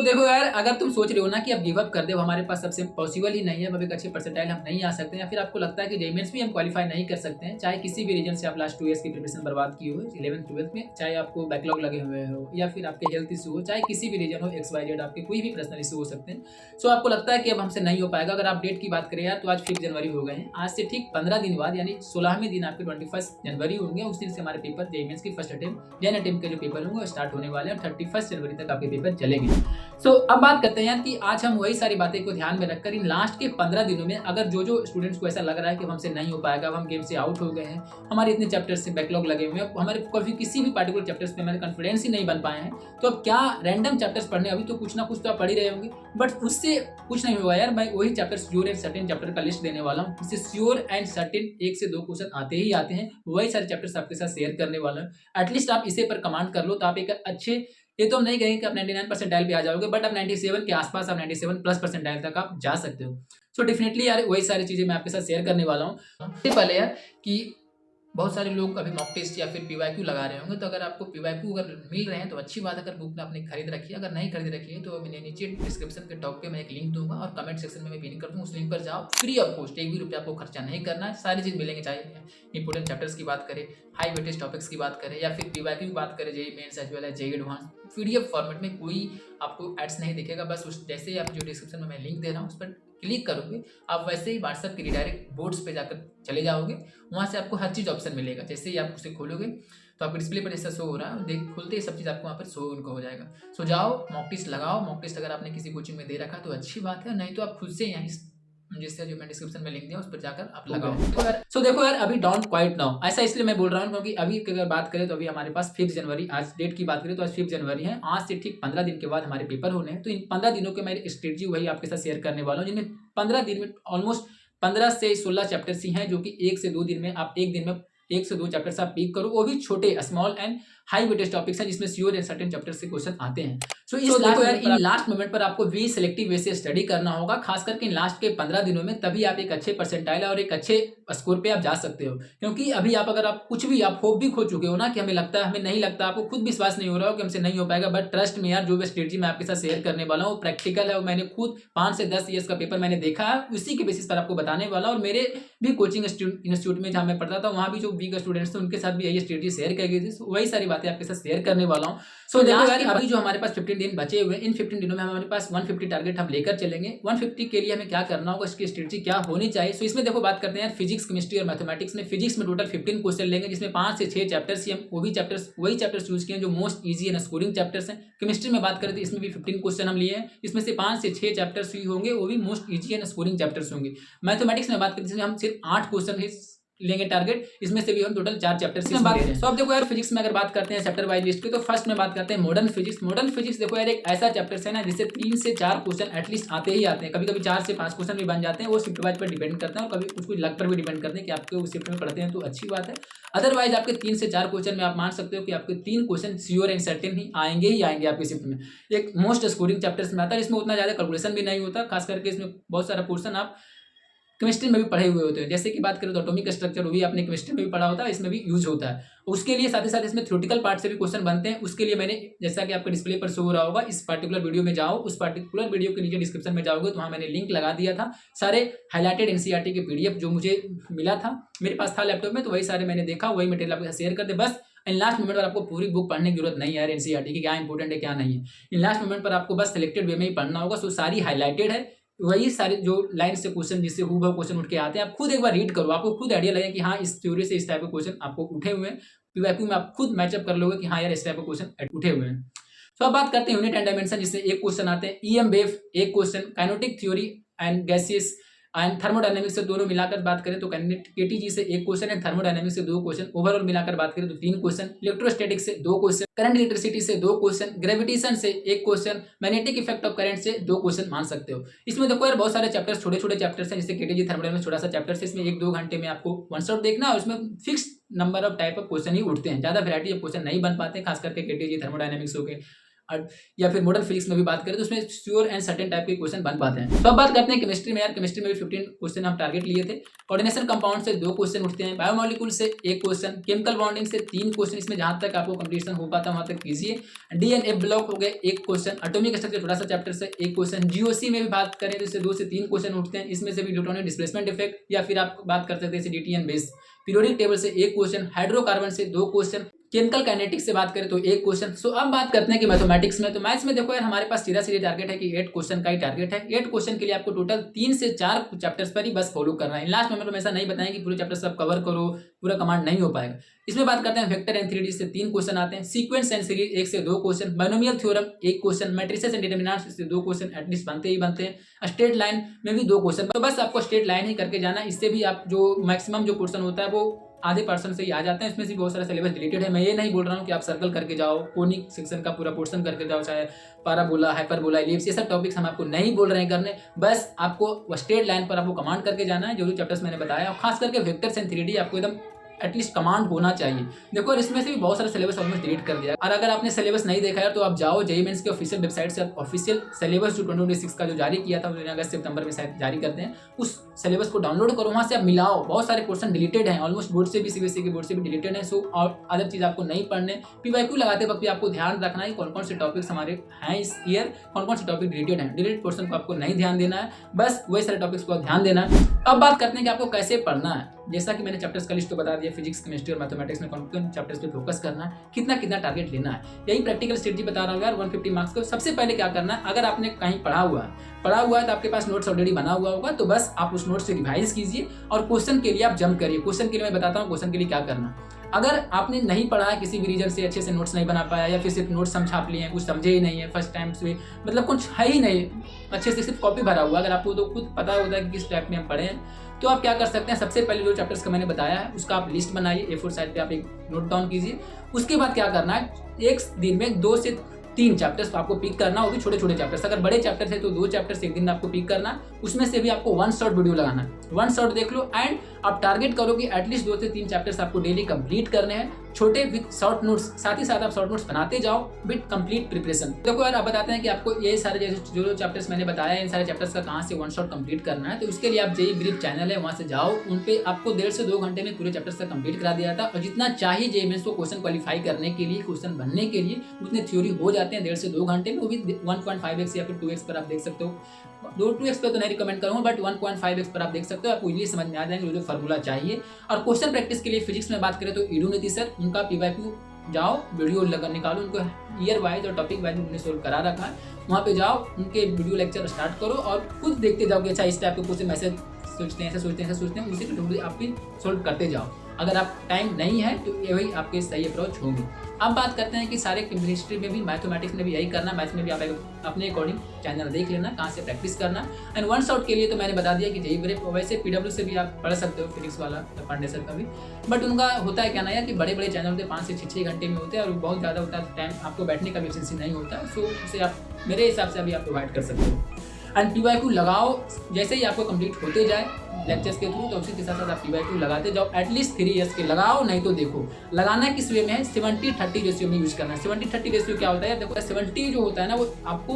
देखो यार, अगर तुम सोच रहे हो ना कि अब गिव अप कर दे, हमारे पास सबसे पॉसिबल ही नहीं है, अब एक अच्छे परसेंटाइल हम नहीं आ सकते हैं, या फिर आपको लगता है कि जेई मेंस भी हम क्वालिफाई नहीं कर सकते हैं, चाहे किसी भी रीजन से आप लास्ट 2 इयर्स की प्रिपरेशन बर्बाद की हो 11th 12th में, चाहे आपको बैकलॉग लगे हुए हो या फिर आपके हेल्थ इशू हो, चाहे किसी भी रीजन हो, एक्स वाई जेड आपके कोई भी पर्सनल इशू हो सकते हैं। आपको लगता है कि अब हमसे नहीं हो पाएगा। अगर आप डेट की बात करें यार, तो आज 5 जनवरी हो गए हैं, आज से ठीक 15 दिन बाद यानी 16वें दिन आपके 21 जनवरी होंगे, उस दिन से हमारे पेपर जेई मेंस की फर्स्ट अटेम्प्ट जेन अटेम्प्ट के जो पेपर होंगे वो स्टार्ट होने वाले हैं और 31 जनवरी तक आपके पेपर चलेंगे। अब बात करते हैं यार कि आज हम वही सारी बातें को ध्यान में रखकर इन लास्ट के 15 दिनों में अगर जो स्टूडेंट्स को ऐसा लग रहा है कि हमसे नहीं हो पाएगा, अब हम गेम से आउट हो गए हैं, हमारे इतने चैप्टर्स से बैकलॉग लगे हुए हैं, हमारे कभी किसी भी पार्टिकुलर चैप्टर्स पे हमारे कॉन्फिडेंस ही नहीं बन पाए हैं, तो अब क्या रैंडम चैप्टर्स पढ़ने, अभी तो कुछ ना कुछ तो आप पढ़ ही रहे होंगे, बट उससे कुछ नहीं होगा यार। मैं वही chapter sure and certain chapter का लिस्ट देने वाला हूँ, जिससे श्योर एंड सर्टेन 1 से 2 क्वेश्चन आते ही आते हैं, वही सारे चैप्टर्स आपके साथ शेयर करने वाला हूँ। एटलीस्ट आप इसे पर कमांड कर लो तो आप एक अच्छे, ये तो हम नहीं कहेंगे कि आप 99 परसेंटाइल पे आ जाओगे, बट आप 97 के आसपास, आप 97 प्लस परसेंटाइल तक आप जा सकते हो। डेफिनेटली यार वही सारी चीजें मैं आपके साथ शेयर करने वाला हूँ। सबसे पहले यार कि बहुत सारे लोग अभी मॉक टेस्ट या फिर पीवाईक्यू लगा रहे होंगे, तो अगर आपको पीवाईक्यू अगर मिल रहे हैं तो अच्छी बात है, अगर बुक में आपने खरीद रखी है, अगर नहीं खरीद रखी है तो मैंने नीचे डिस्क्रिप्शन के टॉप पे मैं एक लिंक दूंगा और कमेंट सेक्शन में मैं पिन कर दूंगा, उस लिंक पर जाओ, फ्री ऑफ कॉस्ट, 1 भी रुपया आपको खर्चा नहीं करना है, सारी चीज मिलेंगे, चाहे इंपोर्टेंट चैप्टर्स की बात करें, हाई वेटेज टॉपिक्स की बात करें या फिर पीवाईक्यू की बात करें, JEE mains as well as JEE advance, PDF format में कोई आपको एड्स नहीं दिखेगा, बस उस जैसे ही आप जो डिस्क्रिप्शन में मैं लिंक दे रहा हूँ उस पर क्लिक करोगे, आप वैसे ही व्हाट्सएप के रिडायरेक्ट बोर्ड्स पे जाकर चले जाओगे, वहाँ से आपको हर चीज़ ऑप्शन मिलेगा। जैसे ही आप उसे खोलोगे तो आपको डिस्प्ले पर जैसा शो हो रहा है, देख खुलते ही सब चीज़ आपको वहाँ पर शो उनको हो जाएगा। जाओ मॉक टेस्ट लगाओ, मॉक टेस्ट अगर आपने किसी कोचिंग में दे रखा तो अच्छी बात है, नहीं तो आप खुद से यहाँ जिससे जो मैं डिस्क्रिप्शन में लिंक दिया उस पर जाकर आप लगाओ। देखो यार, अभी डोंट क्वाइट नाउ, ऐसा इसलिए मैं बोल रहा हूँ क्योंकि अभी अगर बात करें तो अभी हमारे पास 5 जनवरी, आज डेट की बात करें तो आज 5 जनवरी है, आज से ठीक 15 दिन के बाद हमारे पेपर होने हैं। तो इन 15 दिनों के मैं स्ट्रेटजी वही आपके साथ शेयर करने वाला हूँ, जिनमें 15 दिन में ऑलमोस्ट 15 से 16 चैप्टर्स ही हैं, जो कि 1 से 2 दिन में आप एक दिन में 1 से 2 चैप्टर्स आप पिक करो, वो भी छोटे small and high weightage topics हैं, जिसमें श्योर एंड सर्टेन चैप्टर्स से क्वेश्चन आते हैं। इन लास्ट मोमेंट पर आपको वी सिलेक्टिव वे से स्टडी करना होगा, खास करके इन लास्ट के 15 दिनों में, तभी आप एक अच्छे परसेंटाइल और एक अच्छे स्कोर पे आप जा सकते हो। क्योंकि अभी आप अगर आप कुछ भी आप होप भी खो चुके हो ना कि हमें लगता है, हमें नहीं लगता, आपको खुद विश्वास नहीं हो रहा हो कि हमसे नहीं हो पाएगा, बट ट्रस्ट में यार, जो भी स्ट्रेटजी मैं आपके साथ शेयर करने वाला हूँ प्रैक्टिकल है, और मैंने खुद 5 से 10 ईयर्स का पेपर मैंने देखा है, उसी के बेसिस पर आपको बताने वाला हूँ। और मेरे भी कोचिंग इंस्टीट्यूट में जहाँ मैं पढ़ता था, वहाँ भी जो वीक स्टूडेंट्स थे उनके साथ भी यही स्ट्रेटजी शेयर की गई थी, वही सारी बातें आपके साथ शेयर करने वाला हूँ। देखो यार, अभी जो हमारे पास 15 दिन बचे हुए, इन 15 दिनों में हमारे पास 150 टारगेट हम लेकर चलेंगे। 150 के लिए हमें क्या करना होगा, इसकी स्ट्रेटजी क्या होनी चाहिए। इसमें देखो बात करते हैं यार फिजिक्स, केमिस्ट्री और मैथमेटिक्स में। फिजिक्स में टोटल 15 क्वेश्चन लेंगे, जिसमें 5 से 6 चैप्टर्स ही हम वही चैप्टर्स यूज किए हैं जो most easy and scoring chapters हैं। केमिस्ट्री में बात करें तो इसमें भी 15 क्वेश्चन हम लिए हैं, इसमें से 5 से 6 चैप्टर्स ही होंगे, वो भी most easy and scoring chapters होंगे। मैथमेटिक्स में बात करें तो हम सिर्फ 8 क्वेश्चन लेंगे टारगेट, इसमें से भी हम टोटल 4 चैप्टर से बात करें। अब देखो यार, फिजिक्स में अगर बात करते हैं चैप्टर वाइज लिस्ट की, तो फर्स्ट में बात करते हैं मॉडर्न फिजिक्स। मॉडर्न फिजिक्स देखो यार, एक ऐसा चैप्टर है ना जिससे 3 से 4 क्वेश्चन एटलीस्ट आते ही आते हैं, कभी कभी 4 से 5 क्वेश्चन भी बन जाते हैं, वो शिफ्ट वाइज पर डिपेंड करता है, और कभी कुछ लक पर भी डिपेंड करते हैं कि आपके उस शिफ्ट में पढ़ते हैं तो अच्छी बात है। अदरवाइज आपके 3 से 4 क्वेश्चन में आप मान सकते हो कि आपके 3 क्वेश्चन श्योर एंड सर्टेन ही आएंगे आपके शिफ्ट में। एक मोस्ट स्कोरिंग चैप्टर्स में आता है, इसमें उतना ज्यादा कैलकुलेशन भी नहीं होता, खास करके इसमें बहुत सारा पोर्शन आप केमिस्ट्री में भी पढ़े हुए होते हैं। जैसे कि बात करें तो एटॉमिक स्ट्रक्चर, वो भी आपने केमिस्ट्री में भी पढ़ा होता है, इसमें भी यूज होता है। उसके लिए साथ ही साथ इसमें थ्योरेटिकल पार्ट से भी क्वेश्चन बनते हैं। उसके लिए मैंने, जैसा कि आपके डिस्प्ले पर शो हो रहा होगा, इस पर्टिकुलर वीडियो में जाओ, उस पर्टिकुलर वीडियो के नीचे डिस्क्रिप्शन में जाओगे तो वहाँ मैंने लिंक लगा दिया था, सारे हाईलाइटेड एनसीईआरटी के पीडीएफ जो मुझे मिला था, मेरे पास था लैपटॉप में, तो वही सारे मैंने देखा, वही मटेरियल आपके साथ शेयर कर दे। बस इन लास्ट मोमेंट पर आपको पूरी बुक पढ़ने की जरूरत नहीं है यार, एनसीईआरटी की क्या इंपॉर्टेंट है क्या नहीं है। इन लास्ट मोमेंट पर आपको बस सिलेक्टेड वे में ही पढ़ना होगा। सारी हाईलाइटेड है, वही सारे जो लाइन से क्वेश्चन जिससे हूबहू क्वेश्चन उठ के आते हैं, आप खुद एक बार रीड करो, आपको खुद आइडिया लगे कि हाँ इस थ्योरी से इस टाइप के क्वेश्चन आपको उठे हुए हैं। पीवाईक्यू में आप खुद मैचअप कर लोगे कि हाँ यार इस टाइप के क्वेश्चन उठे हुए हैं। अब बात करते हैं यूनिट एंड डायमेंशन, जिसमें एक क्वेश्चन आते हैं ईएम वेव, एक question kinetic theory and gases and thermodynamics से दोनों मिलाकर बात करें तो केटीजी से एक क्वेश्चन है, थर्मोडायनेमिक्स से 2 क्वेश्चन, ओवरऑल मिलाकर बात करें तो 3 क्वेश्चन, इलेक्ट्रोस्टैटिक्स से 2 क्वेश्चन, करंट इलेक्ट्रिसिटी से 2 क्वेश्चन, ग्रेविटेशन से 1 question, magnetic effect of current से 2 क्वेश्चन मान सकते हो। इसमें देखो यार बहुत सारे चैप्टर्स, छोटे छोटे चैप्टर्स हैं, जैसे केटीजी थर्मोडायनेमिक्स छोटा सा चैप्टर है, इसमें 1-2 घंटे में आपको वन शॉट देखना है, और उसमें fix number of type of question ही उठते हैं, ज्यादा वैरायटी ऑफ क्वेश्चन नहीं बन पाते, खास करके केटीजी थर्मोडायनेमिक्स हो गए, या फिर मॉडर्न फिजिक्स में भी बात करें तो उसमें श्योर एंड सर्टेन टाइप के क्वेश्चन बन पाते हैं। तो अब बात करते हैं केमिस्ट्री में। यार केमिस्ट्री में भी 15 क्वेश्चन हम टारगेट लिए थे। कोऑर्डिनेशन कंपाउंड से 2 क्वेश्चन उठते हैं, बायोमोलिक्यूल से 1 क्वेश्चन, केमिकल बॉन्डिंग से 3 क्वेश्चन, इसमें जहां तक आपको कंप्लीशन हो पाता है वहां तक कीजिए। डीएनए ब्लॉक हो गए 1 क्वेश्चन, एटॉमिक स्ट्रक्चर थोड़ा सा चैप्टर से 1 क्वेश्चन, जीओसी में भी बात करें तो इससे 2 से 3 क्वेश्चन उठते हैं, इसमें से भी न्यूटोनियन डिस्प्लेसमेंट इफेक्ट, या फिर आप बात कर सकते हैं डीटीएन बेस, पीरियोडिक टेबल से 1 क्वेश्चन, हाइड्रोकार्बन से 2 क्वेश्चन, केमिकल काइनेटिक्स से बात करें तो 1 क्वेश्चन। सो अब बात करते हैं कि मैथमेटिक्स में, तो मैथ्स में देखो यार हमारे पास सीधा टारगेट है कि 8 क्वेश्चन का ही टारगेट है। 8 क्वेश्चन के लिए आपको टोटल 3 से 4 चैप्टर्स पर ही बस फॉलो करना है। लास्ट में ऐसा नहीं बताएं कि पूरे चैप्टर सब कवर करो, पूरा कमांड नहीं हो पाएगा। इसमें बात करते हैं वेक्टर एंड 3D से 3 क्वेश्चन आते हैं, सीक्वेंस एंड सीरीज 1 से 2 question, binomial theorem 1 question, matrices and determinants से 2 क्वेश्चन एटलीस्ट बनते ही बनते हैं, स्ट्रेट लाइन में भी 2 क्वेश्चन। तो बस आपको स्ट्रेट लाइन ही करके जाना, इससे भी आप जो मैक्सिमम जो पोर्शन होता है वो आधे % से ही आ जाते हैं। इसमें से बहुत सारा सिलेबस डिलीटेड है। मैं ये नहीं बोल रहा हूँ कि आप सर्कल करके जाओ, कोनिक सेक्शन का पूरा पोर्शन करके जाओ, चाहे पैराबोला, हाइपरबोला, एलिप्स, ये सब टॉपिक्स हम आपको नहीं बोल रहे हैं करने। बस आपको स्ट्रेट लाइन पर आपको कमांड करके जाना है, जो चैप्टर्स मैंने बताया। खास करके वेक्टर्स एंड 3D आपको एकदम एटलीस्ट कमांड होना चाहिए। देखो इसमें से भी बहुत सारा सिलेबस ऑलमोस्ट डिलीट कर दिया। और अगर आपने सिलेबस नहीं देखा है तो आप जाओ जेईई मेंस के ऑफिशियल वेबसाइट से, ऑफिशियल सिलेबस जो 2026 का जो जारी किया था, अगस्त सितंबर में शायद जारी करते हैं, उस सिलेबस को डाउनलोड करो, वहां से आप मिलाओ। बहुत सारे पोर्शन डिलीटेड हैं, ऑलमोस्ट बोर्ड से भी, सीबीएसई के बोर्ड से भी डिलीटेड है। सो और अदर चीज आपको नहीं पढ़ने। पीवाईक्यू लगाते वक्त भी आपको ध्यान रखना है कौन कौन से टॉपिक्स हमारे हैं इस ईयर, कौन कौन से टॉपिक डिलीटेड हैं। डिलीटेड पोर्शन को आपको नहीं ध्यान देना है, बस वही सारे टॉपिक्स को ध्यान देना है। अब बात करते हैं कि आपको कैसे पढ़ना है। जैसा कि मैंने चैप्टर्स का लिस्ट तो बता दिया, फिजिक्स, केमिस्ट्री और मैथमेटिक्स में कौन चैप्टर्स पे फोकस करना है, कितना टारगेट लेना है, यही प्रैक्टिकल स्ट्रेटजी बता रहा हूँ यार 150 मार्क्स को। सबसे पहले क्या करना है, अगर आपने कहीं पढ़ा हुआ है तो आपके पास नोट्स ऑलरेडी बना हुआ होगा, तो बस आप उस नोट्स से रिवाइज कीजिए और क्वेश्चन के लिए आप जंप करिए। क्वेश्चन के लिए मैं बताता हूँ क्वेश्चन के लिए क्या करना। अगर आपने नहीं पढ़ा है, किसी भी रीजन से अच्छे से नोट्स नहीं बना पाया, या फिर सिर्फ नोट्स हम छाप लिए हैं, कुछ समझे ही नहीं है फर्स्ट टाइम से, मतलब कुछ है ही नहीं अच्छे से, सिर्फ कॉपी भरा हुआ, अगर आपको तो खुद पता होता है कि किस टाइप में हम पढ़े हैं, तो आप क्या कर सकते हैं, सबसे पहले जो चैप्टर्स का मैंने बताया है उसका आप लिस्ट बनाइए, A4 साइड पे आप एक नोट डाउन कीजिए। उसके बाद क्या करना है, एक दिन में 2 से 3 चैप्टर्स आपको पिक करना, वो भी छोटे चैप्टर्स। अगर बड़े चैप्टर्स है तो 2 चैप्टर्स एक दिन में आपको पिक करना, उसमें से भी आपको 1 शॉर्ट वीडियो लगाना है, 1 शॉर्ट देख लो। एंड आप टारगेट करो कि एटलीस्ट 2 से 3 चैप्टर्स आपको डेली कंप्लीट करने हैं, छोटे विद शॉर्ट नोट्स, साथ ही साथ आप शॉर्ट नोट्स बनाते जाओ विद कंप्लीट प्रिपरेशन। देखो यार, आप बताते हैं कि आपको ये सारे जैसे जो चैप्टर्स मैंने बताया, इन सारे चैप्टर्स का कहाँ से 1 शॉट कंप्लीट करना है, तो उसके लिए आप जेईई ब्रीफ चैनल है वहाँ से जाओ, उन पे आपको 1.5 से 2 घंटे में पूरे चैप्टर्स का कंप्लीट करा दिया था। और जितना चाहिए जेईई मेंस को क्वेश्चन क्वालिफाई करने के लिए, क्वेश्चन बनने के लिए, उतने थ्योरी हो जाते हैं 1.5 से 2 घंटे में, वो भी 1.5x या फिर 2x पर आप देख सकते हो। 2x पे तो नहीं रिकमेंड करूँगा, बट 1.5x पर आप देख सकते हो, आपको इजीली समझ में आ जाएंगे जो फॉर्मूला चाहिए। और क्वेश्चन प्रैक्टिस के लिए फिजिक्स में बात करें तो ईडू सर, उनका पीवाईक्यू जाओ, वीडियो निकालो, उनको ईयर वाइज और टॉपिक वाइज उन्होंने सोल्व करा रखा है, वहाँ पे जाओ, उनके वीडियो लेक्चर स्टार्ट करो और खुद देखते जाओ कि अच्छा इस टाइप के क्वेश्चन मैसेज सोचते हैं, ऐसे सोचते हैं, उसी को आप भी सोल्व करते जाओ। अगर आप टाइम नहीं है तो ये वही आपके सही अप्रोच होगी। अब बात करते हैं कि सारे केमिस्ट्री में भी, मैथमेटिक्स में भी यही करना, मैथ्स में भी आप अपने अकॉर्डिंग चैनल देख लेना कहाँ से प्रैक्टिस करना। एंड 1 शॉट के लिए तो मैंने बता दिया कि जेईई ब्रीफ, वैसे पीडब्ल्यू से भी आप पढ़ सकते हो, फिजिक्स वाला पांडे सर का भी, बट उनका होता है क्या ना यार कि बड़े चैनल होते हैं, 5 से 6 घंटे में होते हैं और बहुत ज़्यादा होता है, टाइम आपको बैठने का भी एफिशिएंसी नहीं होता है। सो उसे आप मेरे हिसाब से अभी आप प्रोवाइड कर सकते हो। एंड पीवाईक्यू लगाओ, जैसे ही आपको कंप्लीट होते जाए लेक्चर्स के थ्रू, तो उसी के साथ साथ आप पीवाईक्यू लगाते जाओ, एटलीस्ट 3 ईयर्स के लगाओ। नहीं तो देखो लगाना किस वे में है, 70-30 रेशियो में यूज करना है। 70-30 रेशियो क्या होता है, देखो 70 जो होता है ना, वो आपको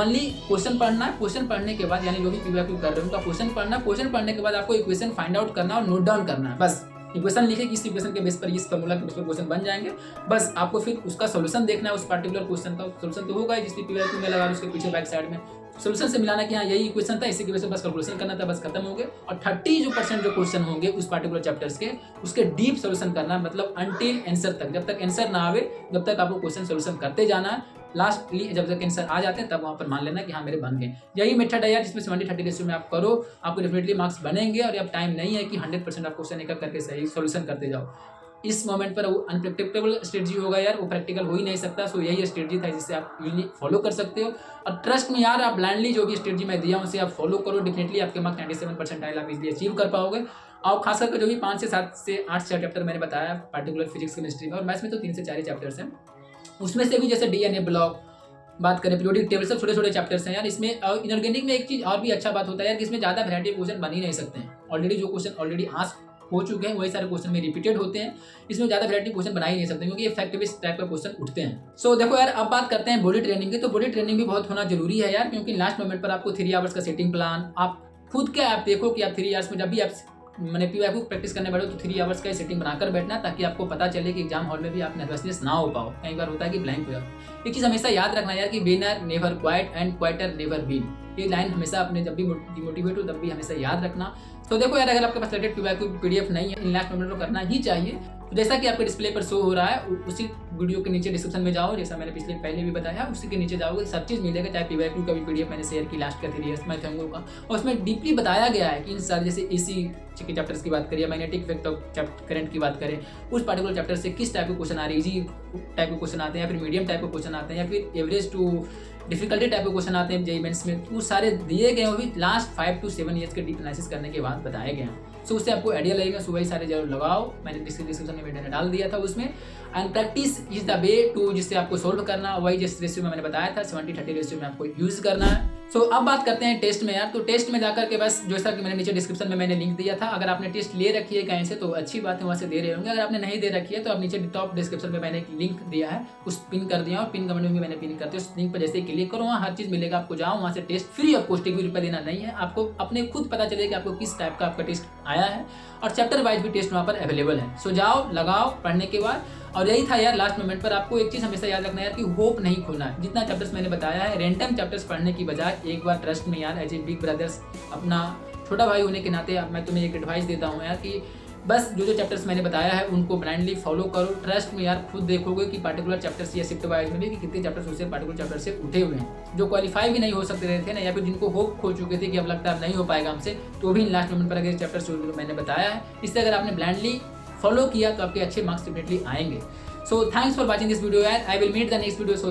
ओनली क्वेश्चन पढ़ना है, क्वेश्चन पढ़ने के बाद, यानी जो भी पीवाईक्यू कर रहे हो उनका क्वेश्चन पढ़ना, क्वेश्चन पढ़ने के बाद आपको इक्वेशन फाइंड आउट करना और नोट डाउन करना है। बस इक्वेशन लिखे कि इस इक्वेशन के बेस पर, इस फॉर्मूला के बेस पर क्वेश्चन बन जाएंगे। बस आपको फिर उसका सॉल्यूशन देखना है, उस पर्टिकुलर क्वेश्चन का सॉल्यूशन तो होगा जिसकी पीवाईक्यू में लगा, उसके पीछे बैक साइड में सॉल्यूशन से मिलाना कि हाँ यही इक्वेशन था, इसी की वजह से बस कैलकुलेशन करना था, बस खत्म हो गए। और 30% जो क्वेश्चन होंगे उस पर्टिकुलर चैप्टर्स के, उसके डीप सॉल्यूशन करना, मतलब अनटिल आंसर तक, जब तक आंसर ना आवे तब तक आपको क्वेश्चन सॉल्यूशन करते जाना है। लास्टली जब तक आंसर आ जाते हैं तब वहाँ पर मान लेना कि हाँ मेरे बन गए। यही मेथड है यार जिसमें 70-30 रेशियो में आप करो, आपको डेफिनेटली मार्क्स बनेंगे। और अब टाइम नहीं है कि 100% आप क्वेश्चन एक करके सही सॉल्यूशन करते जाओ। इस मोमेंट पर वो अनप्रेडिक्टेबल स्ट्रेटजी होगा यार, वो प्रैक्टिकल हो ही नहीं सकता। सो यही स्ट्रेटजी था जिससे आप यूजली फॉलो कर सकते हो। और ट्रस्ट में यार, आप ब्लाइंडली जो भी स्ट्रेटजी मैं दिया उसे आप फॉलो करो, डेफिनेटली आपके मार्क्स 97% आप इजीली अचीव कर पाओगे। और खास करके जो भी 5 से 7 से 8 चैप्टर मैंने बताया पर्टिकुलर फिजिक्स केमिस्ट्री में, और मैथ्स में तो 3 से 4 चैप्टर्स हैं, उसमें से भी जैसे डीएनए ब्लॉक बात करें, पीरियोडिक टेबल, सब छोटे चैप्टर्स हैं यार। इसमें इनऑर्गेनिक में एक चीज और भी अच्छा बात होता है यार कि इसमें ज़्यादा वैरायटी क्वेश्चन बन ही नहीं सकते हैं। ऑलरेडी जो क्वेश्चन ऑलरेडी हो चुके हैं वही सारे क्वेश्चन में रिपीटेड होते हैं। इसमें ज़्यादा वैरायटी क्वेश्चन बना ही नहीं सकते क्योंकि ये फैक्ट बेस्ड टाइप का क्वेश्चन उठते हैं। सो देखो यार, अब बात करते हैं बॉडी ट्रेनिंग की। तो बॉडी ट्रेनिंग भी बहुत होना जरूरी है यार, क्योंकि लास्ट मोमेंट पर आपको 3 आवर्स का सेटिंग प्लान, आप खुद क्या आप देखो कि आप 3 आवर्स में जब भी आप मैंने पीवाई को प्रैक्टिस करने बैठो तो 3 आवर्स का सेटिंग बनाकर बैठना, ताकि आपको पता चले कि एग्जाम हॉल में भी आप नर्वसनेस ना हो पाओ। कई बार होता है कि ब्लैंक हो जाओ। एक चीज़ हमेशा याद रखना यार कि winner never quiet and quieter never win. ये लाइन हमेशा अपने जब भी डिमोटिवेट हो तब भी हमेशा याद रखना। तो देखो यार, अगर आपके पास रिलेटेड पीवाई को PDF नहीं है, इन लास्ट मोमेंट को करना ही चाहिए। तो जैसा कि आपके डिस्प्ले पर शो हो रहा है उसी वीडियो के नीचे डिस्क्रिप्शन में जाओ, जैसा मैंने पहले भी बताया, उसी के नीचे जाओगे सब चीज़ मिलेगा। चाहे PYQ का भी PDF मैंने शेयर की लास्ट का 3 इयर्स मैथ्स का, और उसमें डीपली बताया गया है कि इन सारे जैसे AC के चैप्टर्स की बात करें, मैग्नेटिक इफेक्ट ऑफ करंट की बात करें, उस पार्टिकुलर चैप्टर से किस टाइप के क्वेश्चन आ रहे हैं, इजी टाइप के क्वेश्चन आते हैं या फिर मीडियम टाइप के क्वेश्चन आते हैं या फिर एवरेज टू डिफिकल्टी टाइप के क्वेश्चन आते हैं जेईई मेंस में। वो सारे दिए गए, वो भी लास्ट 5 to 7 ईयर्स के डीप एनालिसिस करने के बाद बताए गए हैं। सो उससे आपको आइडिया लगेगा। सो वही सारे जरूर लगाओ, मैंने डिस्क्रिप्शन में मैंने डाल दिया था उसमें। And practice is the way to, जिससे आपको सोल्व करना, वही जिस रेशियो में मैंने बताया था 70-30 रेशियो में आपको यूज करना है। सो अब बात करते हैं टेस्ट में यार। तो टेस्ट में जाकर के बस जैसा कि मैंने नीचे डिस्क्रिप्शन में मैंने लिंक दिया था, अगर आपने टेस्ट ले रखी है कहीं से तो अच्छी बात है, वहाँ से दे रहे होंगे। अगर आपने नहीं दे रखी है तो आप नीचे टॉप डिस्क्रिप्शन में मैंने एक लिंक दिया है, उस पिन कर दिया और पिन कमेंट में भी मैंने पिन कर दिया। उस लिंक पर जैसे क्लिक करो वहाँ हर चीज़ मिलेगा आपको। जाओ वहाँ से टेस्ट फ्री ऑफ कॉस्ट, 1 भी रुपया देना नहीं है आपको। अपने खुद पता चलेगा कि आपको किस टाइप का आपका टेस्ट आया है, और चैप्टर वाइज भी टेस्ट वहाँ पर अवेलेबल है। सो जाओ, लगाओ पढ़ने के बाद। और यही था यार लास्ट मोमेंट पर, आपको एक चीज़ हमेशा याद रखना है यार कि होप नहीं खोना है। जितना चैप्टर्स मैंने बताया है, रैंडम चैप्टर्स पढ़ने की बजाय एक बार ट्रस्ट में यार, एज ए बिग ब्रदर्स, अपना छोटा भाई होने के नाते मैं तुम्हें एक एडवाइस देता हूँ यार कि बस जो चैप्टर्स मैंने बताया है उनको ब्लाइंडली फॉलो करो। ट्रस्ट में यार खुद देखोगे कि पार्टिकुलर चैप्टर्स या शिफ्ट वाइज में भी कि कितने चैप्टर्स उसे पार्टिकुलर चैप्टर से उठे हुए हैं, जो क्वालिफाई भी नहीं हो सकते रहे थे ना, या फिर जिनको होप खो चुके थे कि अब लगता है अब नहीं हो पाएगा हमसे, तो भी लास्ट मोमेंट पर अगर चैप्टर्स जो मैंने बताया है, इससे अगर आपने ब्लाइंडली फॉलो किया तो आपके अच्छे मार्क्स डेफिनेटली आएंगे। So thanks for watching this video यार। I will meet the next video. So